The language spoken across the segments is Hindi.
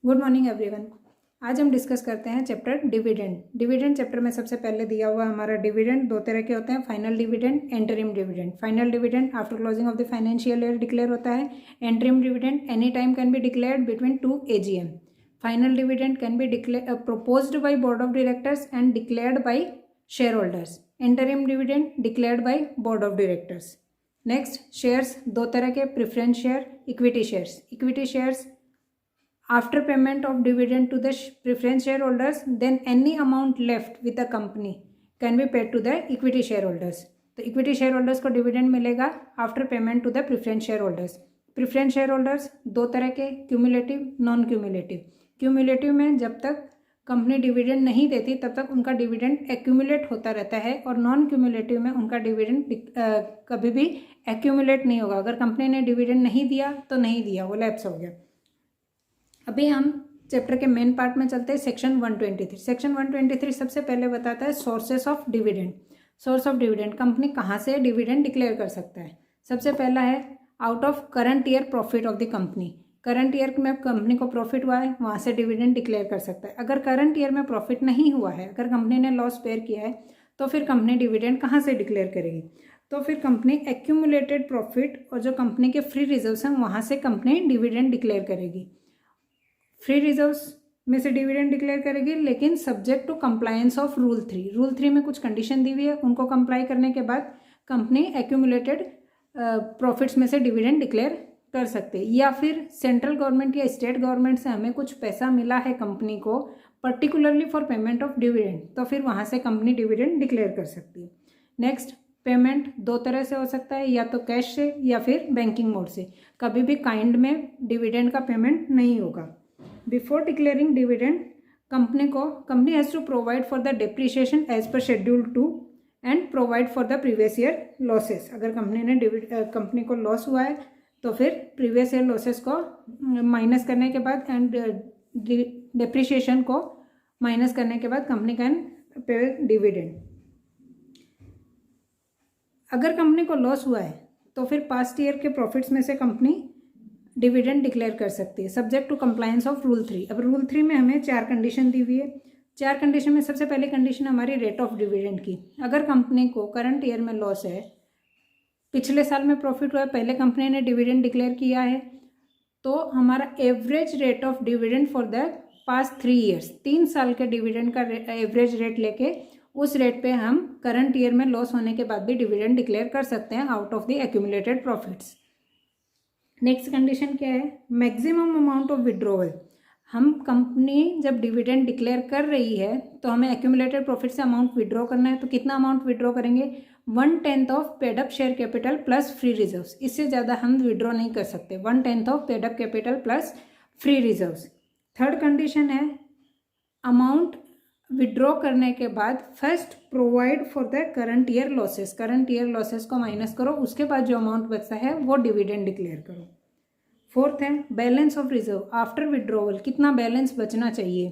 Good morning everyone. आज हम डिस्कस करते हैं चैप्टर डिविडेंड। डिविडेंड चैप्टर में सबसे पहले दिया हुआ हमारा डिविडेंड दो तरह के होते हैं, final dividend, interim dividend. Final dividend after closing of the financial year declare होता है। Interim dividend any time can be declared between 2 AGM। Final dividend can be proposed by board of directors and declared by shareholders. Interim dividend declared by board of directors. Next, shares दो तरह के, preference share, equity shares. Equity shares after payment of dividend to the preference shareholders, then any amount left with the company can be paid to the equity shareholders. तो इक्विटी शेयरहोल्डर्स को डिविडेंड मिलेगा after payment to the preference shareholders. Preference shareholders दो तरह के, क्यूमुलेटिव, नॉन क्यूमुलेटिव। क्यूमुलेटिव में जब तक कंपनी डिविडेंड नहीं देती तब तक उनका डिविडेंड एक्यूमुलेट होता रहता है, और नॉन क्यूमुलेटिव में उनका डिविडेंड कभी भी एक्यूमुलेट नहीं होगा। अगर कंपनी ने डिविडेंड नहीं दिया तो नहीं दिया, वो लैप्स हो गया। अभी हम चैप्टर के मेन पार्ट में चलते हैं, सेक्शन 123। सेक्शन 123 सबसे पहले बताता है sources of dividend. Source of dividend, company कहाँ से डिविडेंड डिक्लेयर कर सकता है। सबसे पहला है out of current year profit of the company. Current year में कंपनी को प्रॉफिट हुआ है, वहाँ से डिविडेंड डिक्लेयर कर सकता है। अगर करंट ईयर में प्रॉफिट नहीं हुआ है, अगर कंपनी ने लॉस बेयर किया है, तो फिर कंपनी डिविडेंड कहाँ से डिक्लेयर करेगी। तो फिर कंपनी एक्यूमुलेटेड प्रॉफिट और जो कंपनी के फ्री रिजर्व्स हैं वहाँ से कंपनी डिविडेंड डिक्लेयर करेगी। फ्री रिजर्व्स में से डिविडेंड डिक्लेयर करेगी, लेकिन subject to compliance of rule 3। Rule 3 में कुछ कंडीशन दी हुई है, उनको कंप्लाई करने के बाद कंपनी एक्यूमुलेटेड प्रॉफिट्स में से डिविडेंड डिक्लेयर कर सकते हैं। या फिर सेंट्रल गवर्नमेंट या स्टेट गवर्नमेंट से हमें कुछ पैसा मिला है कंपनी को particularly for payment of dividend, तो फिर वहाँ से कंपनी डिविडेंड डिक्लेयर कर सकती है। नेक्स्ट, पेमेंट दो तरह से हो सकता है, या तो कैश से या फिर बैंकिंग मोड से। कभी भी काइंड में डिविडेंड का पेमेंट नहीं होगा। Before declaring dividend, company has to provide for the depreciation as per schedule 2 and provide for the previous year losses. अगर कंपनी को लॉस हुआ है तो फिर प्रीवियस ईयर लॉसेस को माइनस करने के बाद एंड डेप्रिसिएशन को माइनस करने के बाद कंपनी कैन पे डिविडेंड। अगर कंपनी को लॉस हुआ है तो फिर पास्ट ईयर के प्रॉफिट्स में से कंपनी डिविडेंड डिक्लेयर कर सकती है, subject to compliance of rule 3। अब रूल 3 में हमें 4 कंडीशन दी हुई है। 4 कंडीशन में सबसे पहली कंडीशन हमारी रेट ऑफ डिविडेंड की। अगर कंपनी को करंट ईयर में लॉस है, पिछले साल में प्रॉफिट हुआ है, पहले कंपनी ने डिविडेंड डिक्लेयर किया है, तो हमारा average rate of dividend for the past 3 years, 3 साल के डिविडेंड का एवरेज रेट लेके उस रेट पे हम करंट ईयर में लॉस होने के बाद भी डिविडेंड डिक्लेयर कर सकते हैं out of the accumulated profits. Next condition क्या है, मैक्सिमम अमाउंट ऑफ विड्रॉवल। हम कंपनी जब डिविडेंड डिक्लेयर कर रही है तो हमें एक्यूमुलेटेड प्रॉफिट से अमाउंट विड्रॉ करना है, तो कितना अमाउंट विड्रॉ करेंगे, 1/10 of paid up share capital plus free reserves. इससे ज़्यादा हम विड्रॉ नहीं कर सकते, 1/10 of paid up capital plus free reserves. Third condition है, अमाउंट विड्रॉ करने के बाद first provide for the current year losses. Current year losses को माइनस करो, उसके बाद जो अमाउंट बचता है वो डिविडेंड डिक्लेयर करो। फोर्थ है balance of reserve after withdrawal. कितना बैलेंस बचना चाहिए,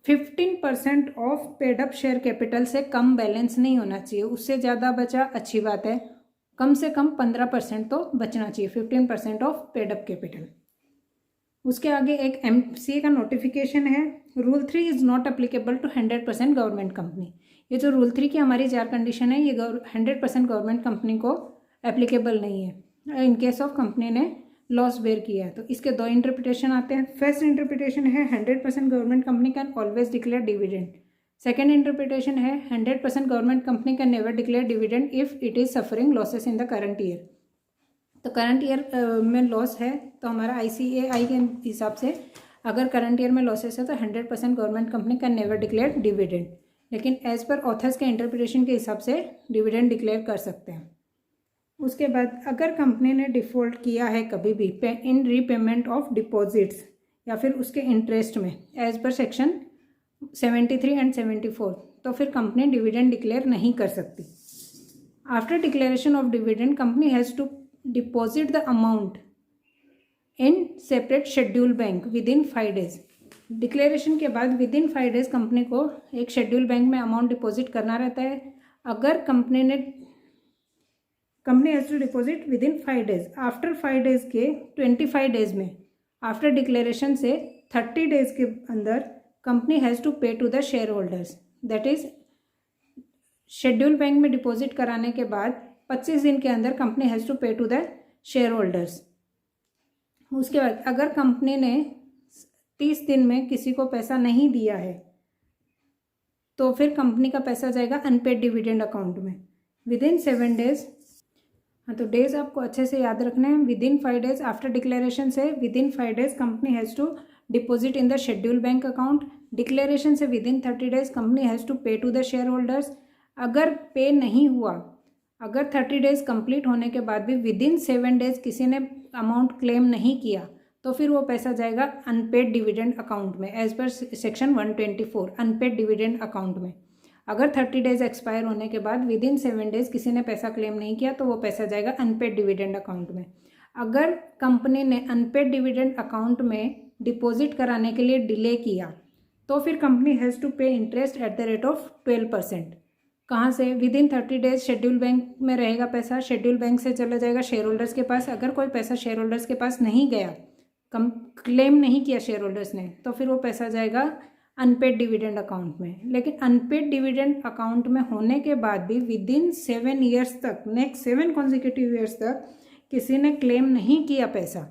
15% of paid up share capital से कम बैलेंस नहीं होना चाहिए। उससे ज़्यादा बचा अच्छी बात है, कम से कम 15% तो बचना चाहिए, 15% ऑफ पेड अप कैपिटल। उसके आगे एक MCA का नोटिफिकेशन है, rule 3 is not applicable to 100% government company. ये जो रूल 3 की हमारी 4 कंडीशन है, ये 100% गवर्नमेंट कंपनी को एप्लीकेबल नहीं है इन केस ऑफ कंपनी ने लॉस बेयर किया है। तो इसके 2 इंटरप्रिटेशन आते हैं। फर्स्ट इंटरप्रिटेशन है 100% government company can always declare dividend. Second interpretation है 100% government company can never declare dividend if it is suffering losses in the current year. तो करंट ईयर में लॉस है तो हमारा ICAI के हिसाब से अगर करंट ईयर में लॉसेस है तो 100% government company can never declare dividend, लेकिन एज पर ऑथर्स के इंटरप्रिटेशन के हिसाब से डिविडेंड डिक्लेयर कर सकते हैं। उसके बाद अगर कंपनी ने डिफ़ॉल्ट किया है कभी भी इन रीपेमेंट ऑफ डिपॉजिट्स या फिर उसके इंटरेस्ट में एज पर सेक्शन 73 एंड 74, तो फिर कंपनी डिविडेंड डिक्लेयर नहीं कर सकती। After declaration of dividend company has to deposit the amount in separate schedule bank within 5 days. Declaration के बाद विद इन 5 डेज कंपनी को एक शेड्यूल बैंक में अमाउंट डिपॉजिट करना रहता है। अगर company has to deposit within 5 days. After 5 days के 25 डेज में आफ्टर डिक्लेरेशन से 30 डेज के अंदर company has to pay to the shareholders, that is schedule bank में डिपॉजिट कराने के बाद 25 दिन के अंदर company has to pay to the shareholders. उसके बाद अगर कंपनी ने 30 दिन में किसी को पैसा नहीं दिया है तो फिर कंपनी का पैसा जाएगा अनपेड डिविडेंड अकाउंट में विद इन 7 डेज। हाँ, तो डेज आपको अच्छे से याद रखने हैं। Within 5 days after declaration से within 5 days company has to deposit in the schedule bank account. Declaration से within 30 days company has to pay to the shareholders. अगर पे नहीं हुआ, अगर 30 डेज कंप्लीट होने के बाद भी विद इन 7 डेज किसी ने अमाउंट क्लेम नहीं किया तो फिर वो पैसा जाएगा अनपेड डिविडेंड अकाउंट में as per section 124 unpaid dividend account में। अगर 30 डेज एक्सपायर होने के बाद विद इन 7 डेज किसी ने पैसा क्लेम नहीं किया तो वो पैसा जाएगा अनपेड डिविडेंड अकाउंट में। अगर कंपनी ने अनपेड डिविडेंड अकाउंट में डिपॉजिट कराने के लिए डिले किया तो फिर कंपनी हैज़ टू पे interest at the rate of 12%। कहाँ से? Within 30 days schedule bank में रहेगा पैसा, शेड्यूल बैंक से चला जाएगा शेयर होल्डर्स के पास। अगर कोई पैसा शेयर होल्डर्स के पास नहीं गया, क्लेम नहीं किया शेयर होल्डर्स ने, तो फिर वो पैसा जाएगा अनपेड डिविडेंड अकाउंट में। लेकिन अनपेड डिविडेंड अकाउंट में होने के बाद भी विद इन 7 ईयर्स तक, नेक्स्ट 7 कॉन्जिक्यूटिव ईयर्स तक किसी ने क्लेम नहीं किया पैसा,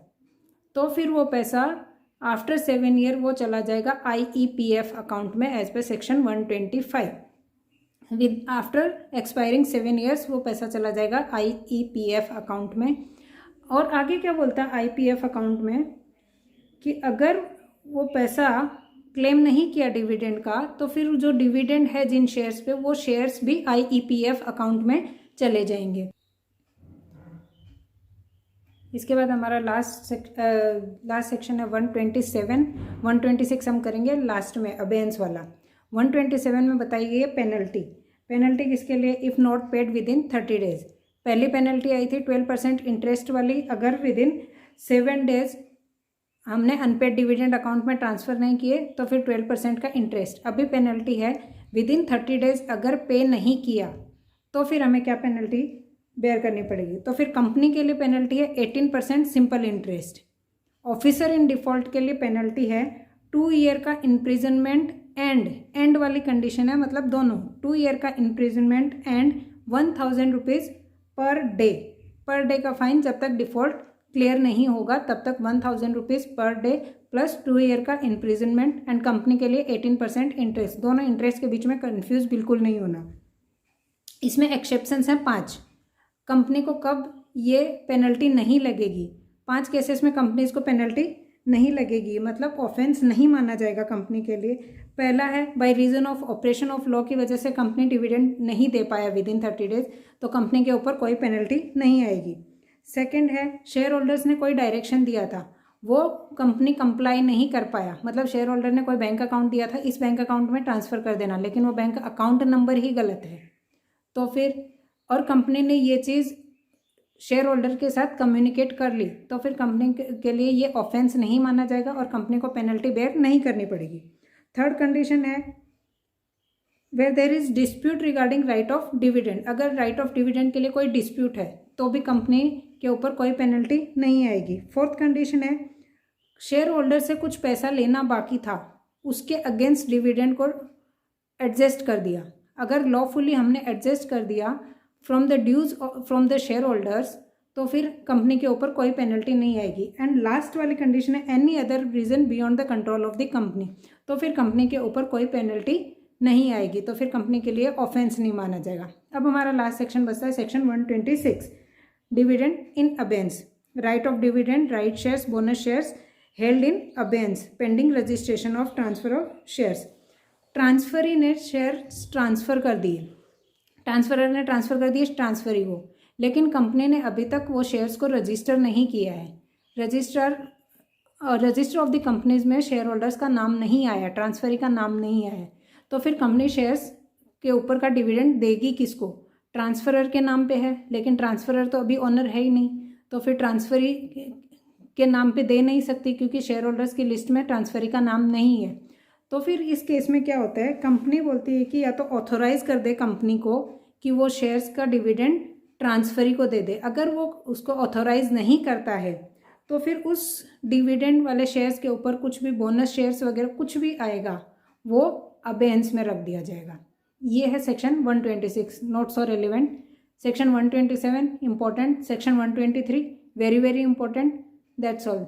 तो फिर वो पैसा आफ्टर 7 ईयर वो चला जाएगा IEPF अकाउंट में as per section 125। With after expiring 7 years वो पैसा चला जाएगा IEPF अकाउंट में। और आगे क्या बोलता है IPF अकाउंट में कि अगर वो पैसा क्लेम नहीं किया डिविडेंड का तो फिर जो डिविडेंड है जिन शेयर्स पे वो शेयर्स भी IEPF अकाउंट में चले जाएंगे। इसके बाद हमारा लास्ट सेक्शन है 127, 126 हम करेंगे लास्ट में, अबेंस वाला। 127 में बताई गई है पेनल्टी। पेनल्टी किसके लिए? If not paid with in 30 days. पहली पेनल्टी आई थी 12% इंटरेस्ट वाली, अगर विद इन 7 डेज हमने अनपेड डिविडेंड अकाउंट में ट्रांसफ़र नहीं किए तो फिर 12% का इंटरेस्ट। अभी पेनल्टी है विद इन 30 डेज अगर पे नहीं किया तो फिर हमें क्या पेनल्टी बेयर करनी पड़ेगी? तो फिर कंपनी के लिए पेनल्टी है 18% simple interest. Officer in default के लिए पेनल्टी है 2 ईयर का इम्प्रिजनमेंट एंड वाली कंडीशन है, मतलब दोनों, 2 ईयर का imprisonment and 1000 rupees per day का फाइन। जब तक डिफ़ॉल्ट क्लियर नहीं होगा तब तक 1000 rupees per debt plus 2 year का इम्प्रिजनमेंट एंड कंपनी के लिए 18% इंटरेस्ट। दोनों इंटरेस्ट के बीच में कंफ्यूज बिल्कुल नहीं होना। इसमें एक्सेप्शंस हैं 5। कंपनी को कब ये पेनल्टी नहीं लगेगी? 5 केसेस में कंपनीज को पेनल्टी नहीं लगेगी, मतलब ऑफेंस नहीं माना जाएगा कंपनी के लिए। पहला है by reason of operation of law की वजह से कंपनी डिविडेंड नहीं दे पाया विद इन 30 डेज, तो कंपनी के ऊपर कोई पेनल्टी नहीं आएगी। सेकंड है शेयर होल्डर्स ने कोई डायरेक्शन दिया था, वो कंपनी कंप्लाई नहीं कर पाया, मतलब शेयर होल्डर ने कोई बैंक अकाउंट दिया था, इस बैंक अकाउंट में ट्रांसफ़र कर देना, लेकिन वो बैंक अकाउंट नंबर ही गलत है, तो फिर और कंपनी ने ये चीज़ शेयर होल्डर के साथ कम्युनिकेट कर ली तो फिर कंपनी के लिए ये ऑफेंस नहीं माना जाएगा और कंपनी को पेनल्टी बेयर नहीं करनी पड़ेगी। थर्ड कंडीशन है where there is dispute regarding right of dividend. अगर राइट ऑफ डिविडेंड के लिए कोई डिस्प्यूट है तो भी कंपनी के ऊपर कोई पेनल्टी नहीं आएगी। फोर्थ कंडीशन है शेयर होल्डर से कुछ पैसा लेना बाकी था, उसके अगेंस्ट डिविडेंड को एडजस्ट कर दिया। अगर लॉफुली हमने एडजस्ट कर दिया from the dues from the shareholders तो फिर कंपनी के ऊपर कोई पेनल्टी नहीं आएगी। एंड लास्ट वाली कंडीशन है any other reason beyond the control of the company, तो फिर कंपनी के ऊपर कोई पेनल्टी नहीं आएगी, तो फिर कंपनी के लिए ऑफेंस नहीं माना जाएगा। अब हमारा लास्ट सेक्शन बचता है section 126, dividend in abeyance. Right of dividend, right shares, bonus shares held in abeyance pending registration of transfer of shares. Transferee ने शेयर ट्रांसफ़र कर दिए, ट्रांसफरर ने ट्रांसफ़र कर दिए ट्रांसफरी को, लेकिन कंपनी ने अभी तक वो शेयर्स को रजिस्टर नहीं किया है। रजिस्टर ऑफ द कंपनीज में शेयर होल्डर्स का नाम नहीं आया, ट्रांसफरी का नाम नहीं आया, तो फिर कंपनी शेयर्स के ऊपर का डिविडेंड देगी किसको? ट्रांसफरर के नाम पे है, लेकिन ट्रांसफरर तो अभी ओनर है ही नहीं, तो फिर ट्रांसफरी के नाम पे दे नहीं सकती क्योंकि शेयर होल्डर्स की लिस्ट में ट्रांसफरी का नाम नहीं है। तो फिर इस केस में क्या होता है, कंपनी बोलती है कि या तो ऑथोराइज कर दे कंपनी को कि वो शेयर्स का डिविडेंड ट्रांसफरी को दे दे। अगर वो उसको ऑथोराइज नहीं करता है तो फिर उस डिविडेंड वाले शेयर्स के ऊपर कुछ भी बोनस शेयर्स वगैरह कुछ भी आएगा वो अबेंस में रख दिया जाएगा। ये है section 126, not so relevant. Section 127 important, section 123 very very important. That's all.